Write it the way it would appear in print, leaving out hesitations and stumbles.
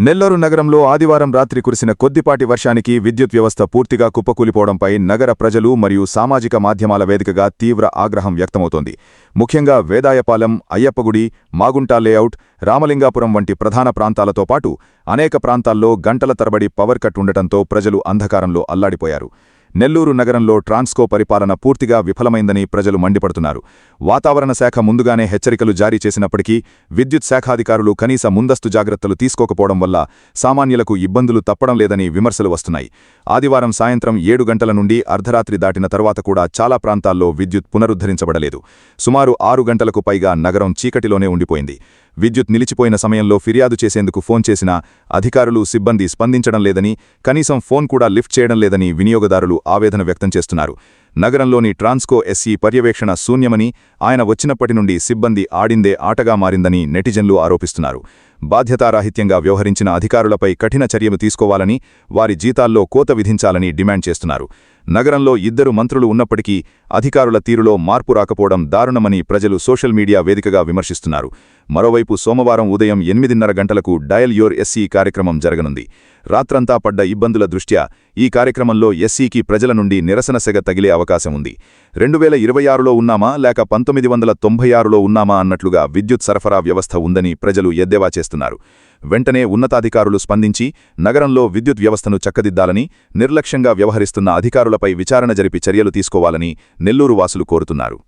నెల్లూరు నగరంలో ఆదివారం రాత్రి కురిసిన కొద్దిపాటి వర్షానికి విద్యుత్ వ్యవస్థ పూర్తిగా కుప్పకూలిపోవడంపై నగర ప్రజలు మరియు సామాజిక మాధ్యమాల వేదికగా తీవ్ర ఆగ్రహం వ్యక్తమవుతోంది. ముఖ్యంగా వేదాయపాలెం, అయ్యప్పగుడి, మాగుంట లేఅవుట్, రామలింగాపురం వంటి ప్రధాన ప్రాంతాలతో పాటు అనేక ప్రాంతాల్లో గంటల తరబడి పవర్ కట్ ఉండటంతో ప్రజలు అంధకారంలో అల్లాడిపోయారు. నెల్లూరు నగరంలో ట్రాన్స్కో పరిపాలన పూర్తిగా విఫలమైందని ప్రజలు మండిపడుతున్నారు. వాతావరణ శాఖ ముందుగానే హెచ్చరికలు జారీ చేసినప్పటికీ విద్యుత్ శాఖాధికారులు కనీస ముందస్తు జాగ్రత్తలు తీసుకోకపోవడం వల్ల సామాన్యులకు ఇబ్బందులు తప్పడం లేదని విమర్శలు వస్తున్నాయి. ఆదివారం సాయంత్రం 7 గంటల నుండి అర్ధరాత్రి దాటిన తర్వాత కూడా చాలా ప్రాంతాల్లో విద్యుత్ పునరుద్ధరించబడలేదు. సుమారు 6 గంటలకు పైగా నగరం చీకటిలోనే ఉండిపోయింది. విద్యుత్ నిలిచిపోయిన సమయంలో ఫిర్యాదు చేసేందుకు ఫోన్ చేసినా అధికారులు, సిబ్బంది స్పందించడం లేదని, కనీసం ఫోన్ కూడా లిఫ్ట్ చేయడం లేదని వినియోగదారులు ఆవేదన వ్యక్తం చేస్తున్నారు. నగరంలోని ట్రాన్స్కో ఎస్సీ పర్యవేక్షణ శూన్యమని, ఆయన వచ్చినప్పటి నుండి సిబ్బంది ఆడిందే ఆటగా మారిందని నెటిజన్లు ఆరోపిస్తున్నారు. బాధ్యతారాహిత్యంగా వ్యవహరించిన అధికారులపై కఠిన చర్యలు తీసుకోవాలని, వారి జీతాల్లో కోత విధించాలని డిమాండ్ చేస్తున్నారు. నగరంలో 2 మంత్రులు ఉన్నప్పటికీ అధికారుల తీరులో మార్పు రాకపోవడం దారుణమని ప్రజలు సోషల్ మీడియా వేదికగా విమర్శిస్తున్నారు. మరోవైపు సోమవారం ఉదయం 8:30 గంటలకు డయల్ యోర్ ఎస్సీ కార్యక్రమం జరగనుంది. రాత్రంతా పడ్డ ఇబ్బందుల దృష్ట్యా ఈ కార్యక్రమంలో ఎస్సీకి ప్రజల నుండి నిరసన సెగ తగిలే అవకాశం ఉంది. 2026లో ఉన్నామా లేక 1996లో ఉన్నామా అన్నట్లుగా విద్యుత్ సరఫరా వ్యవస్థ ఉందని ప్రజలు ఎద్దేవా చేస్తున్నారు. వెంటనే ఉన్నతాధికారులు స్పందించి నగరంలో విద్యుత్ వ్యవస్థను చక్కదిద్దాలని, నిర్లక్ష్యంగా వ్యవహరిస్తున్న అధికారులపై విచారణ జరిపి చర్యలు తీసుకోవాలని నెల్లూరు వాసులు కోరుతున్నారు.